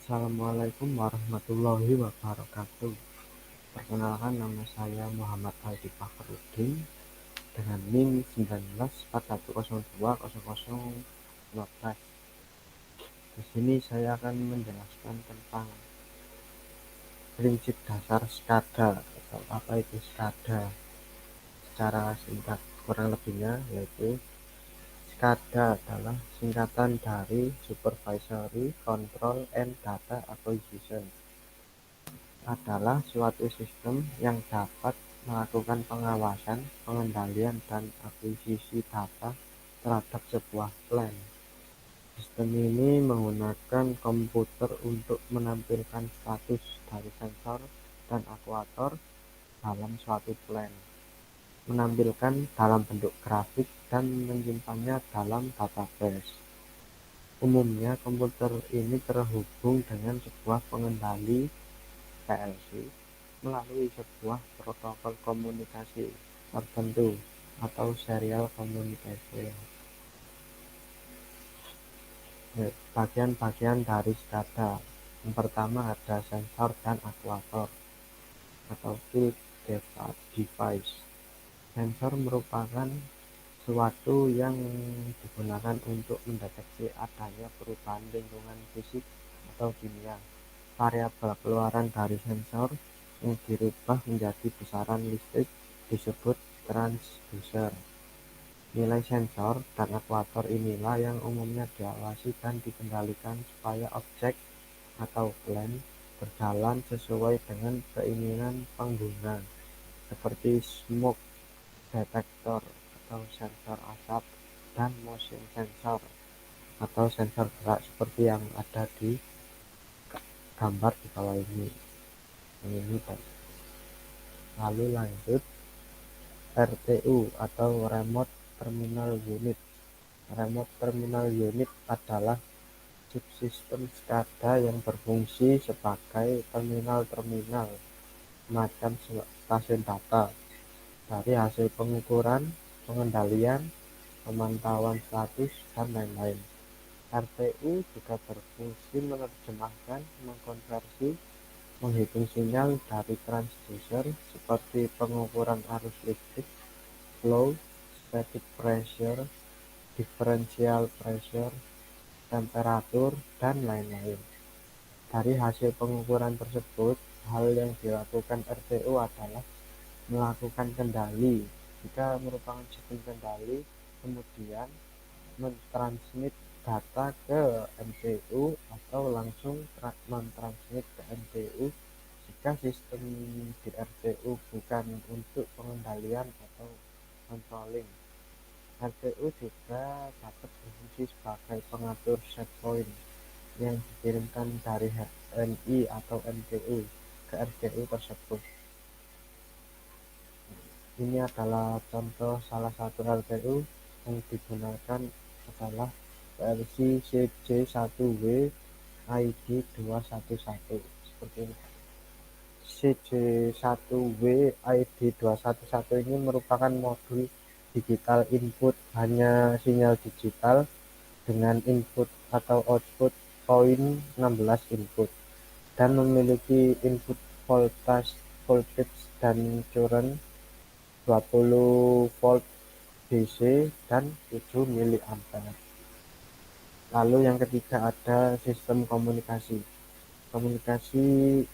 Assalamualaikum warahmatullahi wabarakatuh. Perkenalkan, nama saya Muhammad Aldi Fakhrudin dengan NIM 1941020015. Di sini saya akan menjelaskan tentang prinsip dasar SCADA atau apa itu SCADA secara singkat. Kurang lebihnya yaitu SCADA adalah singkatan dari Supervisory Control and Data Acquisition, adalah suatu sistem yang dapat melakukan pengawasan, pengendalian, dan akuisisi data terhadap sebuah plan. Sistem ini menggunakan komputer untuk menampilkan status dari sensor dan aktuator dalam suatu plan, menampilkan dalam bentuk grafik, dan menyimpannya dalam database. Umumnya komputer ini terhubung dengan sebuah pengendali PLC melalui sebuah protokol komunikasi tertentu atau serial communication. Bagian-bagian dari SCADA. Yang pertama ada sensor dan aktuator atau field device. Sensor merupakan sesuatu yang digunakan untuk mendeteksi adanya perubahan lingkungan fisik atau kimia. Variabel keluaran dari sensor yang dirubah menjadi besaran listrik disebut transducer. Nilai sensor dan aktuator inilah yang umumnya diawasi dan dikendalikan supaya objek atau plan berjalan sesuai dengan keinginan pengguna, seperti smoke detector atau sensor asap, dan motion sensor atau sensor gerak seperti yang ada di gambar di bawah ini. Lalu lanjut, RTU atau Remote Terminal Unit. Remote Terminal Unit adalah subsistem SCADA yang berfungsi sebagai terminal-terminal macam stasiun data dari hasil pengukuran, pengendalian, pemantauan status, dan lain-lain. RTU juga berfungsi menerjemahkan, mengkonversi, menghitung sinyal dari transducer seperti pengukuran arus listrik, flow, static pressure, differential pressure, temperatur, dan lain-lain. Dari hasil pengukuran tersebut, hal yang dilakukan RTU adalah melakukan kendali. Jika merupakan sistem kendali, kemudian mentransmit data ke MPU atau langsung mentransmit ke MPU jika sistem di RTU bukan untuk pengendalian atau controlling. RTU juga dapat berfungsi sebagai pengatur set point yang dikirimkan dari HMI atau MPU ke RTU tersebut. Ini adalah contoh salah satu RTU yang digunakan adalah PLC CJ1W ID211 seperti ini. CJ1W ID211 ini merupakan modul digital input, hanya sinyal digital dengan input atau output poin 16 input, dan memiliki input voltage dan current 20 volt DC dan 7 mA. Lalu yang ketiga ada sistem komunikasi. Komunikasi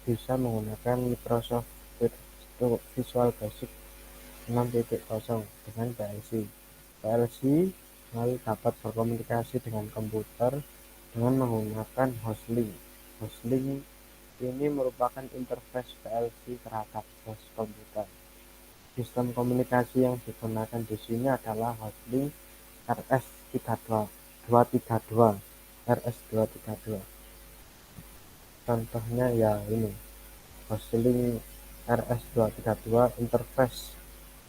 bisa menggunakan Microsoft Visual Basic 6.0 dengan PLC. PLC lalu dapat berkomunikasi dengan komputer dengan menggunakan host-link. Host-link ini merupakan interface PLC terhadap host komputer. Sistem komunikasi yang digunakan di sini adalah host-link RS232, RS232. Contohnya ya ini, host-link RS232 interface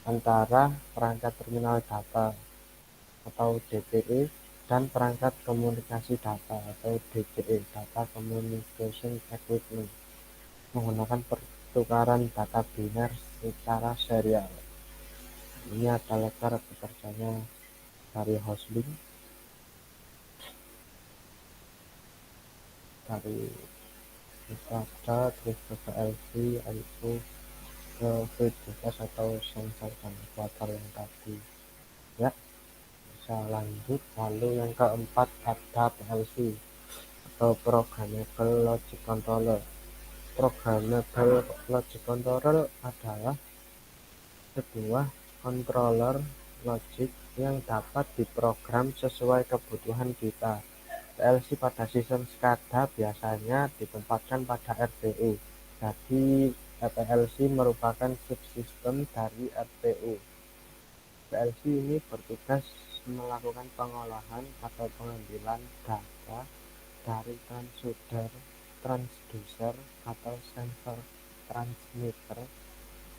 antara perangkat terminal data atau DTE dan perangkat komunikasi data atau DCE, Data Communication Equipment, menggunakan pertukaran data biner secara serial. Ini adalah cara bekerjanya dari host-link. dari SCADA terus ke PLC itu ke fluid device atau sensor dan actuator yang tadi ya. Bisa lanjut. Lalu yang keempat ada PLC atau Programmable Logic Controller. Programmable Logic Controller adalah sebuah controller logik yang dapat diprogram sesuai kebutuhan kita. PLC pada sistem SCADA biasanya ditempatkan pada RTU. Jadi PLC merupakan subsistem dari RTU. PLC ini bertugas melakukan pengolahan atau pengambilan data dari transducer atau sensor transmitter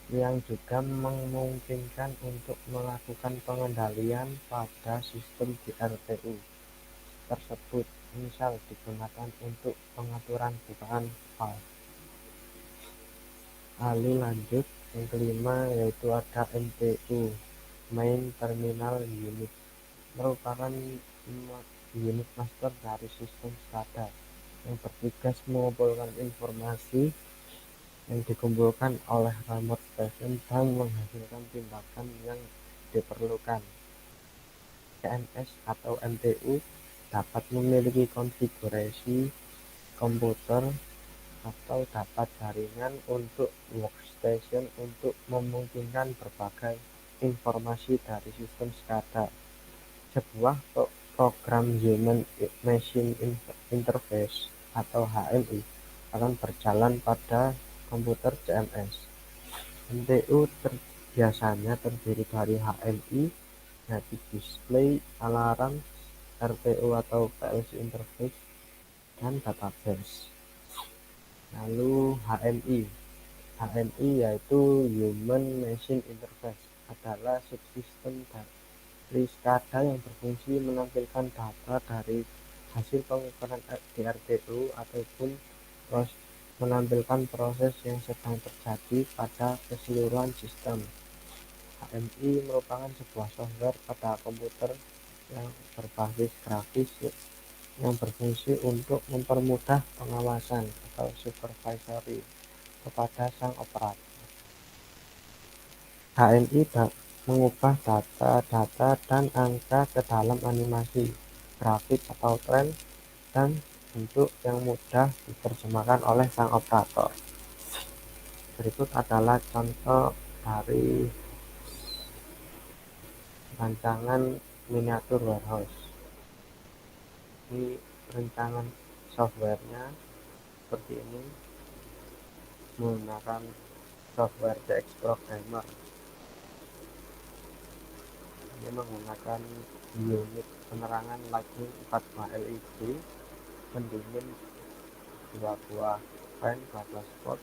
yang juga memungkinkan untuk melakukan pengendalian pada sistem di RTU tersebut, misal digunakan untuk pengaturan bukaan valve. Lalu lanjut yang kelima yaitu ada MTU, Main Terminal Unit, merupakan unit master dari sistem SCADA yang bertugas mengumpulkan informasi yang dikumpulkan oleh remote station dan menghasilkan tindakan yang diperlukan. CMS atau MTU dapat memiliki konfigurasi komputer atau data jaringan untuk workstation untuk memungkinkan berbagai informasi dari sistem SCADA. Sebuah program Human Machine Interface atau HMI akan berjalan pada komputer CMS. MTU biasanya terdiri dari HMI, yaitu display, alarm, RTU atau PLC interface, dan database. Lalu HMI. HMI yaitu Human Machine Interface adalah subsistem dari SCADA yang berfungsi menampilkan data dari hasil pengukuran di RTU ataupun menampilkan proses yang sedang terjadi pada keseluruhan sistem. HMI merupakan sebuah software pada komputer yang berbasis grafis yang berfungsi untuk mempermudah pengawasan atau supervisory kepada sang operator. HMI mengubah data-data dan angka ke dalam animasi, grafik atau tren, dan bentuk yang mudah diterjemahkan oleh sang operator. Berikut adalah contoh dari rancangan miniatur warehouse. Ini rancangan softwarenya seperti ini, menggunakan software CX Programmer. Ini menggunakan unit penerangan Lightning 4 LED, pendingin 2 buah fan 12 volt,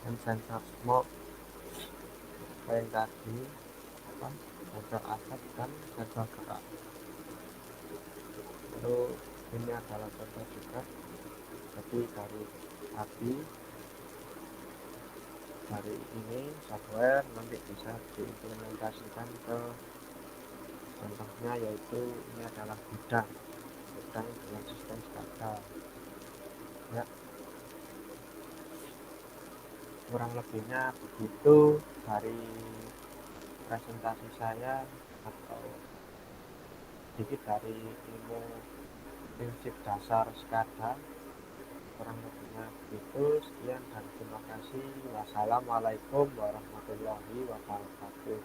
dan sensor smoke yang tadi sensor asap dan sensor gerak. Lalu ini adalah contoh juga, jadi dari ini software nanti bisa diimplementasikan ke contohnya, yaitu ini adalah gudang dengan sistem SCADA ya. Kurang lebihnya begitu dari presentasi saya atau sedikit dari ilmu prinsip dasar SCADA. Kurang lebihnya begitu. Sekian dan terima kasih. Wassalamualaikum warahmatullahi wabarakatuh.